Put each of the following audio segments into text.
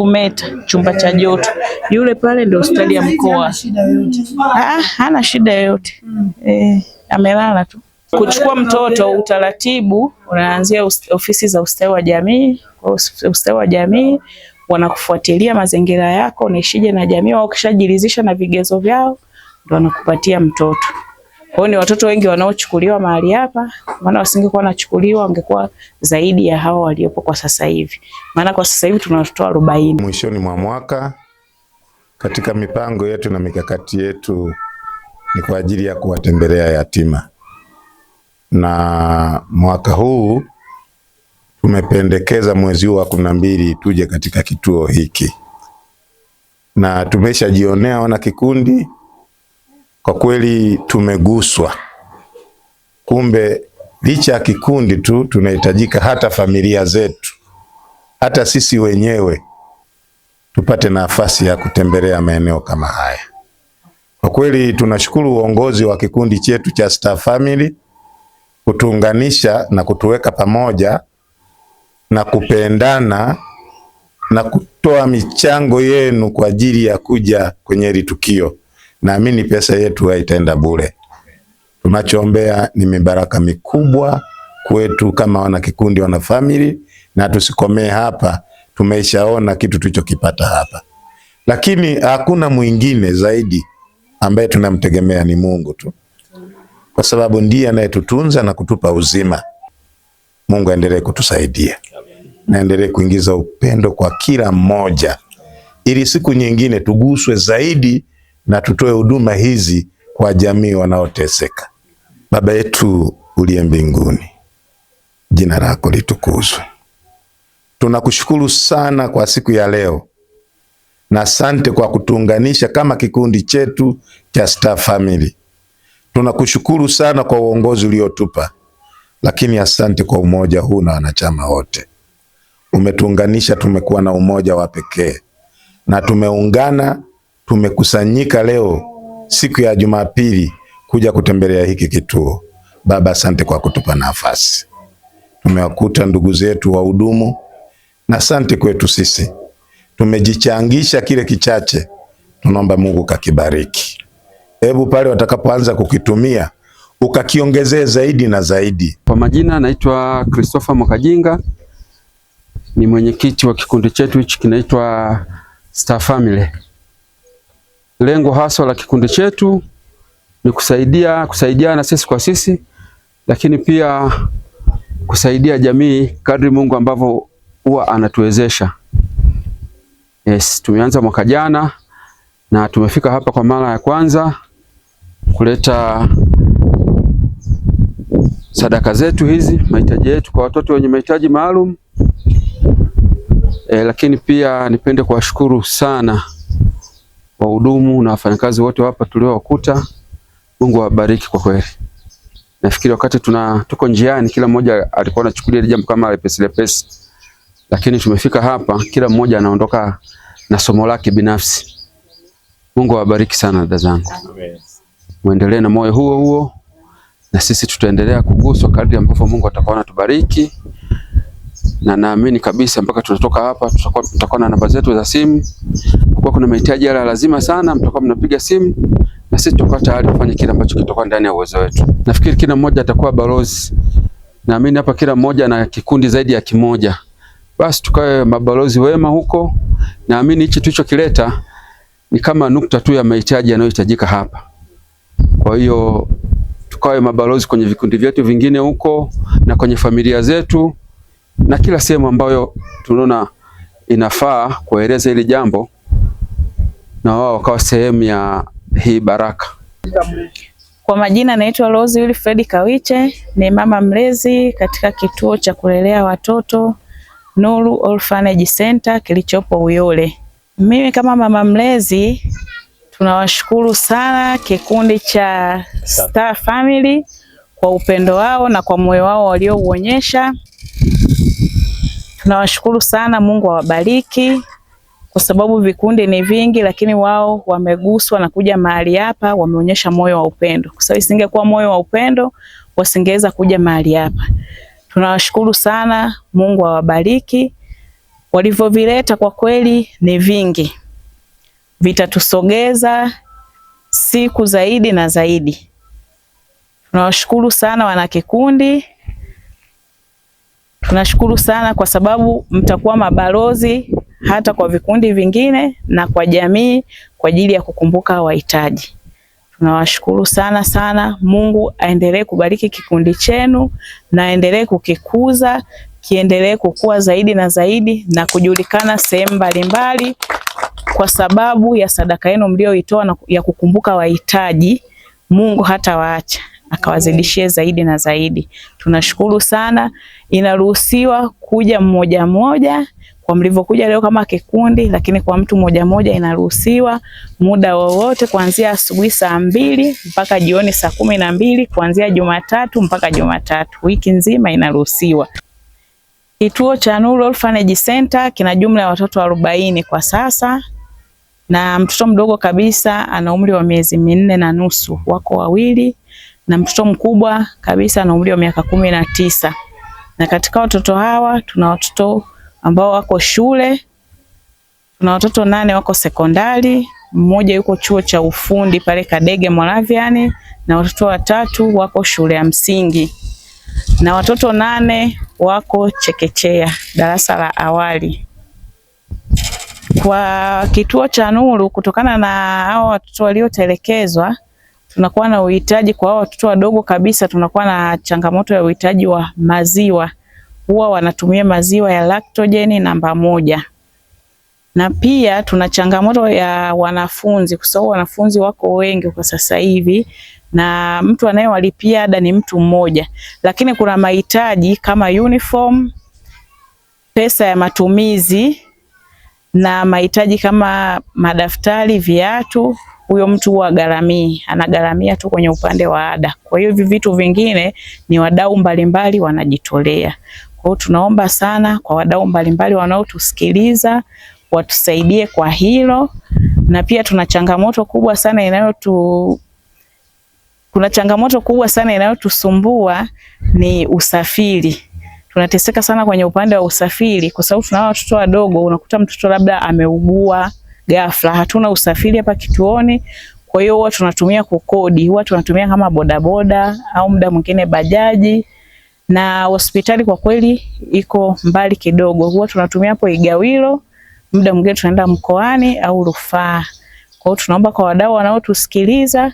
Meta, chumba cha joto. Yule pale ndio hospitali ya mkoa. Hana shida yoyote. Amelala tu. Kuchukua mtoto, utaratibu unaanzia ofisi za ustawi wa jamii. Ustawi wa jamii wanakufuatilia mazingira yako, unaishije na jamii, wao kishajiridhisha na vigezo vyao ndio wanakupatia mtoto. Kwa hiyo ni watoto wengi wanaochukuliwa mahali hapa, maana wasingekuwa wanachukuliwa wangekuwa zaidi ya hao waliopo kwa sasa hivi. Maana kwa sasa hivi tuna watoto 40. Mwishoni mwa mwaka katika mipango yetu na mikakati yetu ni kwa ajili ya kuwatembelea yatima. Na mwaka huu tumependekeza mwezi wa 12 tuje katika kituo hiki. Na tumeshajionea wana kikundi, kwa kweli tumeguswa. Kumbe licha ya kikundi tu tunahitajika hata familia zetu, hata sisi wenyewe tupate nafasi ya kutembelea maeneo kama haya. Kwa kweli tunashukuru uongozi wa kikundi chetu cha Star Family kutuunganisha na kutuweka pamoja na kupendana na kutoa michango yenu kwa ajili ya kuja kwenye hili tukio. Naamini pesa yetu haitaenda bure. Tunachoombea ni mibaraka mikubwa kwetu kama wana kikundi, wana family, na tusikomee hapa. Tumeshaona kitu tulichokipata hapa, lakini hakuna mwingine zaidi ambaye tunamtegemea ni Mungu tu, kwa sababu ndiye anayetutunza na kutupa uzima. Mungu aendelee kutusaidia na endelee kuingiza upendo kwa kila mmoja, ili siku nyingine tuguswe zaidi na tutoe huduma hizi kwa jamii wanaoteseka. Baba yetu uliye mbinguni, jina lako litukuzwe. Tunakushukuru sana kwa siku ya leo, na asante kwa kutuunganisha kama kikundi chetu cha Star Family. Tunakushukuru sana kwa uongozi uliotupa, lakini asante kwa umoja huu na wanachama wote. Umetuunganisha, tumekuwa na umoja wa pekee na tumeungana, tumekusanyika leo siku ya Jumapili kuja kutembelea hiki kituo. Baba, asante kwa kutupa nafasi. Tumewakuta ndugu zetu wahudumu, na asante kwetu sisi. Tumejichangisha kile kichache, tunaomba Mungu kakibariki. Hebu pale watakapoanza kukitumia ukakiongezee zaidi na zaidi. Kwa majina naitwa Christopher Mwakajinga, ni mwenyekiti wa kikundi chetu hichi kinaitwa Star Family. Lengo hasa la kikundi chetu ni kusaidiana sisi kwa sisi, lakini pia kusaidia jamii kadri Mungu ambavyo huwa anatuwezesha. Yes, tumeanza mwaka jana na tumefika hapa kwa mara ya kwanza kuleta sadaka zetu hizi, mahitaji yetu kwa watoto wenye mahitaji maalum. Lakini pia nipende kuwashukuru sana wahudumu na wafanyakazi wote hapa tuliowakuta. Mungu awabariki kwa kweli. Nafikiri wakati tuko njiani kila mmoja alikuwa anachukulia ile jambo kama lepesi, lakini tumefika hapa kila mmoja anaondoka na somo lake binafsi. Mungu awabariki sana dada zangu. Muendelee na moyo huo huo, na sisi tutaendelea kuguswa kadri ambavyo Mungu atakuwa anatubariki. Na naamini kabisa mpaka tunatoka hapa tutakuwa na namba zetu za simu. Kwa kuna mahitaji yale lazima sana, mtakuwa mnapiga simu na sisi tutakuwa tayari kufanya kile ambacho kitakuwa ndani ya uwezo wetu. Nafikiri kila mmoja atakuwa balozi. Naamini hapa kila mmoja na kikundi zaidi ya kimoja. Basi tukae mabalozi wema huko. Naamini hichi tulichokileta ni kama nukta tu ya mahitaji yanayohitajika hapa. Kwa hiyo tukae mabalozi kwenye vikundi vyetu vingine huko na kwenye familia zetu na kila sehemu ambayo tunaona inafaa kueleza hili jambo, na wao wakawa sehemu ya hii baraka. Kwa majina naitwa Rose Wilfred Kawiche, ni mama mlezi katika kituo cha kulelea watoto Nuru Orphanage Center kilichopo Uyole. Mimi kama mama mlezi tunawashukuru sana kikundi cha Star Family kwa upendo wao na kwa moyo wao waliouonyesha. Tunawashukuru sana, Mungu awabariki, kwa sababu vikundi ni vingi, lakini wao wameguswa na kuja mahali hapa, wameonyesha moyo wa upendo. Kwa sababu isingekuwa moyo wa upendo, wasingeweza kuja mahali hapa. Tunawashukuru sana, Mungu awabariki. walivyovileta kwa kweli ni vingi, vitatusogeza siku zaidi na zaidi. Tunawashukuru sana wanakikundi, tunashukuru sana kwa sababu mtakuwa mabalozi hata kwa vikundi vingine na kwa jamii kwa ajili ya kukumbuka wahitaji. Tunawashukuru sana sana. Mungu aendelee kubariki kikundi chenu na aendelee kukikuza, kiendelee kukua zaidi na zaidi na kujulikana sehemu mbalimbali kwa sababu ya sadaka yenu mlioitoa na ya kukumbuka wahitaji. Mungu hatawaacha, akawazidishie zaidi na zaidi. Tunashukuru sana. Inaruhusiwa kuja mmoja mmoja kwa mlivyokuja leo kama kikundi, lakini kwa mtu mmoja mmoja inaruhusiwa muda wowote kuanzia asubuhi saa 2 mpaka jioni saa 12, kuanzia Jumatatu mpaka Jumatatu. Wiki nzima inaruhusiwa. Kituo cha Nuru Orphanage Center kina jumla ya watoto 40 kwa sasa, na mtoto mdogo kabisa ana umri wa miezi 4 na nusu, wako 2, na mtoto mkubwa kabisa ana umri wa miaka 19. Na katika watoto hawa tuna watoto ambao wako shule, tuna watoto 8 wako sekondari, mmoja yuko chuo cha ufundi pale Kadege Moravian, na watoto 3 wako shule ya msingi, na watoto 8 wako chekechea darasa la awali. Kwa kituo cha Nuru, kutokana na hao watoto waliotelekezwa, tunakuwa na uhitaji kwa hao watoto wadogo kabisa, tunakuwa na changamoto ya uhitaji wa maziwa. Huwa wanatumia maziwa ya lactogen namba 1. Na pia tuna changamoto ya wanafunzi, kwa sababu wanafunzi wako wengi kwa sasa hivi na mtu anayewalipia ada ni mtu mmoja, lakini kuna mahitaji kama uniform, pesa ya matumizi na mahitaji kama madaftari, viatu. Huyo mtu huwa anagharamia tu kwenye upande wa ada. Kwa hiyo hivi vitu vingine ni wadau mbalimbali wanajitolea. Kwa hiyo tunaomba sana kwa wadau mbalimbali wanaotusikiliza watusaidie kwa hilo. Na pia tuna changamoto kubwa sana inayotusumbua ni usafiri. Tunateseka sana kwenye upande wa usafiri kwa sababu tunao watoto wadogo. Unakuta mtoto labda ameugua ghafla, hatuna usafiri hapa kituoni. Kwa hiyo huwa tunatumia kukodi, huwa tunatumia kama bodaboda au muda mwingine bajaji, na hospitali kwa kweli iko mbali kidogo, huwa tunatumia hapo Igawilo, muda mwingine tunaenda mkoani au rufaa. Kwa hiyo tunaomba kwa wadau wanaotusikiliza,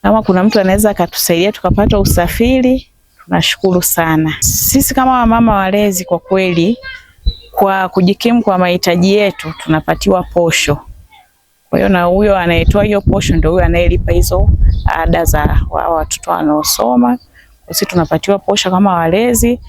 kama kuna mtu anaweza akatusaidia tukapata usafiri, tunashukuru sana. Sisi kama mama walezi kwa kweli, kwa kujikimu kwa mahitaji yetu tunapatiwa posho. Kwa hiyo na huyo anayetoa hiyo posho ndio huyo anayelipa hizo ada za watoto wanaosoma. Sisi tunapatiwa posho kama walezi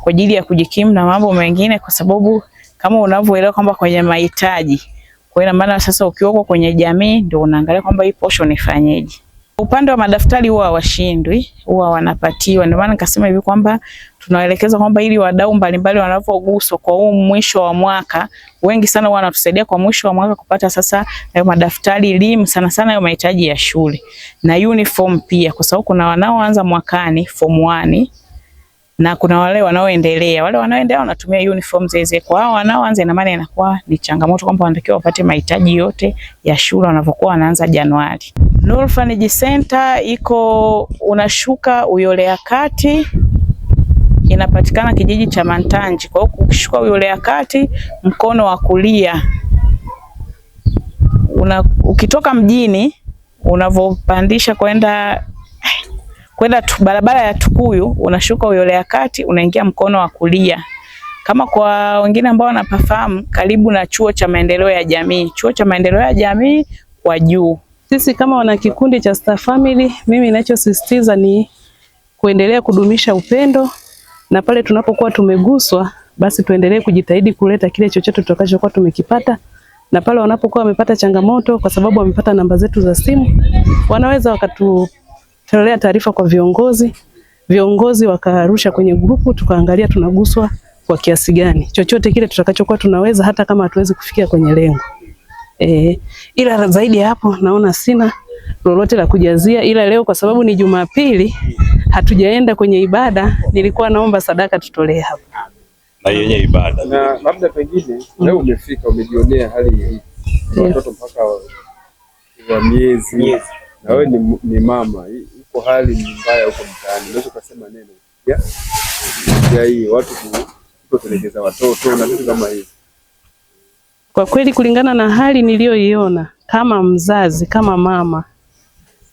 kwa ajili ya kujikimu na mambo mengine, kwa sababu kama unavyoelewa kwamba kwenye mahitaji. Kwa hiyo maana sasa ukiwa kwenye jamii ndio unaangalia kwamba hii posho nifanyeje. Upande wa madaftari huwa hawashindwi, huwa wanapatiwa. Ndio maana nikasema hivi kwamba tunawaelekeza kwamba ili wadau mbalimbali wanapoguswa kwa huu mwisho wa mwaka, wengi sana wanatusaidia kwa mwisho wa mwaka kupata sasa hayo madaftari, elimu sana sana hayo mahitaji ya shule na uniform pia, kwa sababu kuna wanaoanza mwakani form 1 na kuna wale wanaoendelea. Wale wanaoendelea wanatumia uniform zile. Kwa hao wanaoanza ina maana inakuwa ni changamoto kwamba wanatakiwa wapate mahitaji yote ya shule wanapokuwa wanaanza Januari. Nuru Orphanage Center iko unashuka Uyole Kati, inapatikana kijiji cha Mantanji. Kwa hiyo ukishuka Uyole Kati mkono wa kulia, ukitoka mjini unavopandisha kwenda barabara ya Tukuyu, unashuka Uyole Kati unaingia mkono wa kulia. Kama kwa wengine ambao wanapafahamu, karibu na chuo cha maendeleo ya jamii. Chuo cha maendeleo ya jamii kwa juu. Sisi kama wana kikundi cha Star Family, mimi ninachosisitiza ni kuendelea kudumisha upendo, na pale tunapokuwa tumeguswa basi tuendelee kujitahidi kuleta kile chochote tutakachokuwa tumekipata, na pale wanapokuwa wamepata changamoto, kwa sababu wamepata namba zetu za simu, wanaweza wakatutolea taarifa kwa viongozi wakarusha kwenye grupu, tukaangalia tunaguswa kwa kiasi gani. Chochote kile tutakachokuwa tunaweza, hata kama hatuwezi kufikia kwenye lengo. Ila zaidi ya hapo naona sina lolote la kujazia, ila leo kwa sababu ni Jumapili hatujaenda kwenye ibada, nilikuwa naomba sadaka tutolee hapa. na yenye ibada. Na labda pengine leo umefika umejionea hali hii watoto mpaka wa miezi na wewe ni mama, uko hali mbaya huko mtaani, unaweza kusema neno ya hii watu kutotelekeza watoto na vitu kama hivi? Kwa kweli kulingana na hali niliyoiona kama mzazi, kama mama,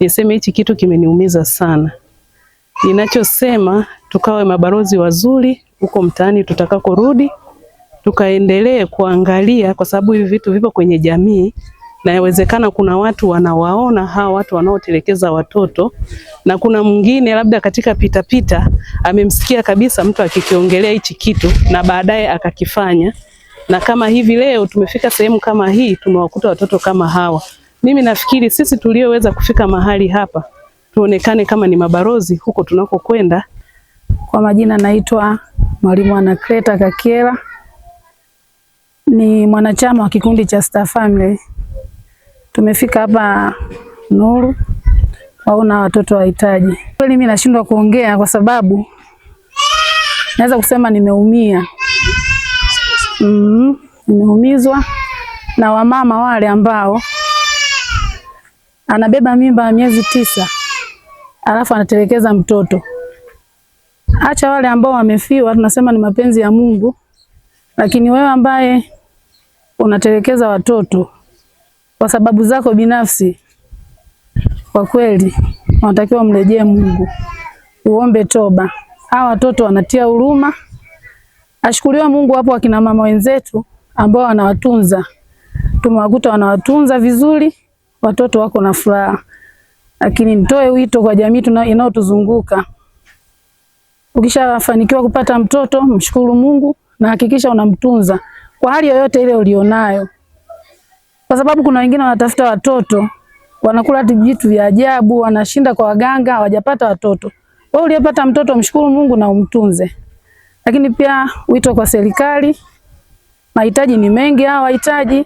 niseme hichi kitu kimeniumiza sana. Ninachosema tukawe mabalozi wazuri huko mtaani tutakakorudi, tukaendelee kuangalia kwa sababu hivi vitu vipo kwenye jamii na inawezekana kuna watu wanawaona hawa watu wanaotelekeza watoto, na kuna mwingine labda katika pita amemsikia kabisa mtu akikiongelea hichi kitu na baadaye akakifanya. Na kama hivi leo tumefika sehemu kama hii, tumewakuta watoto kama hawa. Mimi nafikiri sisi tulioweza kufika mahali hapa tuonekane kama ni mabalozi huko tunakokwenda. Kwa majina naitwa Mwalimu Anakreta Kakiela, ni mwanachama wa kikundi cha Star Family. Tumefika hapa Nuru waona watoto wahitaji. Kweli mimi nashindwa kuongea kwa sababu naweza kusema nimeumia. Nimeumizwa na wamama wale ambao anabeba mimba ya miezi 9 alafu anatelekeza mtoto. Acha wale ambao wamefiwa, tunasema ni mapenzi ya Mungu, lakini wewe ambaye unatelekeza watoto kwa sababu zako binafsi, kwa kweli unatakiwa mrejee Mungu, uombe toba. Hawa watoto wanatia huruma. Ashukuriwa Mungu, hapo akina mama wenzetu ambao wanawatunza, tumewakuta wanawatunza vizuri, watoto wako na furaha. Lakini nitoe wito kwa jamii inayotuzunguka, ukishafanikiwa kupata mtoto mshukuru Mungu na hakikisha unamtunza kwa hali yoyote ile ulionayo, kwa sababu kuna wengine wanatafuta watoto wanakula vitu vya ajabu, wanashinda kwa waganga hawajapata watoto. Wewe uliyepata mtoto mshukuru Mungu na umtunze. Lakini pia wito kwa serikali, mahitaji ni mengi, hawa wahitaji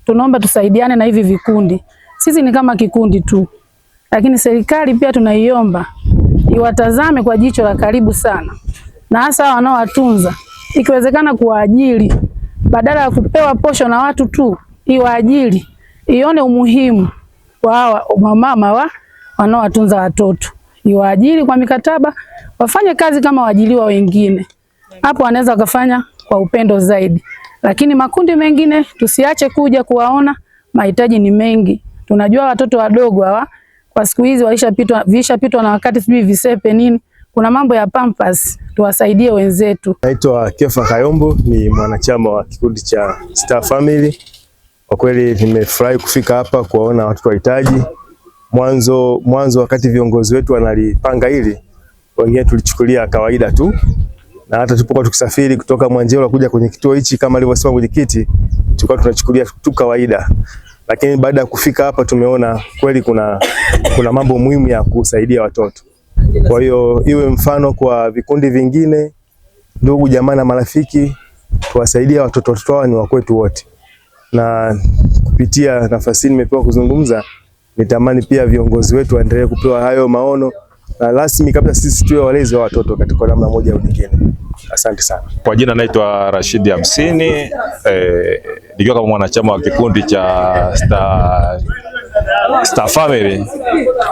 tunaomba tusaidiane na hivi vikundi. Sisi ni kama kikundi tu, lakini serikali pia tunaiomba iwatazame kwa jicho la karibu sana, na hasa wanaowatunza, ikiwezekana kuwaajiri badala ya kupewa posho na watu tu, iwaajiri, ione umuhimu wa hawa mama wanaowatunza watoto, iwaajiri kwa mikataba, wafanye kazi kama waajiriwa wengine. Hapo wanaweza wakafanya kwa upendo zaidi. Lakini makundi mengine tusiache kuja kuwaona, mahitaji ni mengi. Tunajua watoto wadogo hawa kwa siku hizi walishapitwa na wakati, sijui visepe nini. Kuna mambo ya pampers, tuwasaidie wenzetu. Naitwa Kefa Kayombo, ni mwanachama wa kikundi cha Star Family. Kwa kweli nimefurahi kufika hapa kuwaona watoto wahitaji. Mwanzo wakati viongozi wetu wanalipanga hili, wengine tulichukulia kawaida tu. Na hata tulipokuwa tukisafiri kutoka Mwanjelo kuja kwenye kituo hichi kama alivyosema mwenyekiti, tulikuwa tunachukulia tu kawaida. Lakini baada ya kufika hapa tumeona kweli kuna mambo muhimu ya kusaidia watoto. Kwa hiyo iwe mfano kwa vikundi vingine, ndugu jamaa na marafiki, tuwasaidie watoto. Watoto wao ni wa kwetu wote. Na kupitia nafasi nimepewa kuzungumza, nitamani pia viongozi wetu waendelee kupewa hayo maono na rasmi kabla sisi tuwe walezi wa watoto katika namna moja au nyingine. Asante sana. Kwa jina naitwa Rashidi Hamsini, nikiwa kama mwanachama wa kikundi cha Star Family.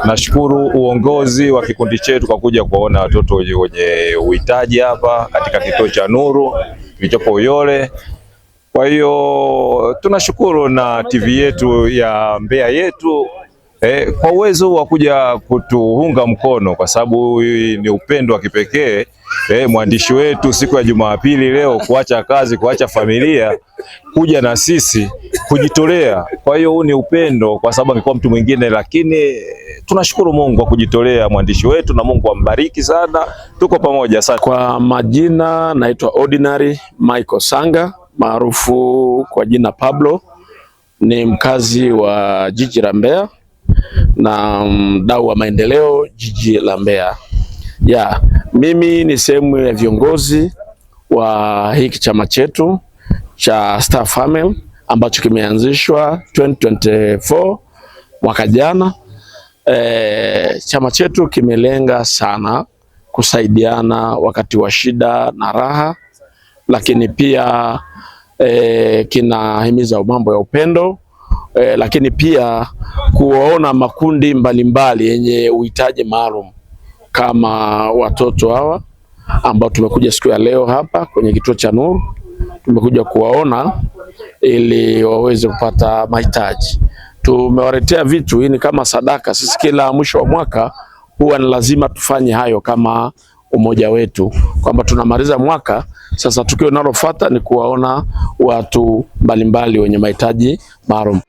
Nashukuru uongozi wa kikundi chetu kwa kuja kuwaona watoto wenye uhitaji hapa katika kituo cha Nuru kilichopo Uyole. Kwa hiyo tunashukuru na TV yetu ya Mbeya yetu kwa uwezo wa kuja kutuunga mkono, kwa sababu ni upendo wa kipekee. Mwandishi wetu siku ya Jumapili leo kuacha kazi, kuacha familia, kuja na sisi kujitolea. Kwa hiyo huu ni upendo, kwa sababu angekuwa mtu mwingine, lakini tunashukuru Mungu kwa kujitolea mwandishi wetu, na Mungu ambariki sana. Tuko pamoja sana. Kwa majina naitwa Ordinary Michael Sanga, maarufu kwa jina Pablo. Ni mkazi wa jiji la Mbeya na mdau wa maendeleo jiji la Mbeya. Mimi ni sehemu ya viongozi wa hiki chama chetu cha Star Family ambacho kimeanzishwa 2024 mwaka jana. Chama chetu kimelenga sana kusaidiana wakati wa shida na raha, lakini pia kinahimiza mambo ya upendo, lakini pia kuwaona makundi mbalimbali yenye uhitaji maalum kama watoto hawa ambao tumekuja siku ya leo hapa kwenye kituo cha Nuru. Tumekuja kuwaona ili waweze kupata mahitaji. Tumewaletea vitu, hii ni kama sadaka. Sisi kila mwisho wa mwaka huwa ni lazima tufanye hayo kama umoja wetu, kwamba tunamaliza mwaka sasa, tukio linalofuata ni kuwaona watu mbalimbali wenye mahitaji maalum.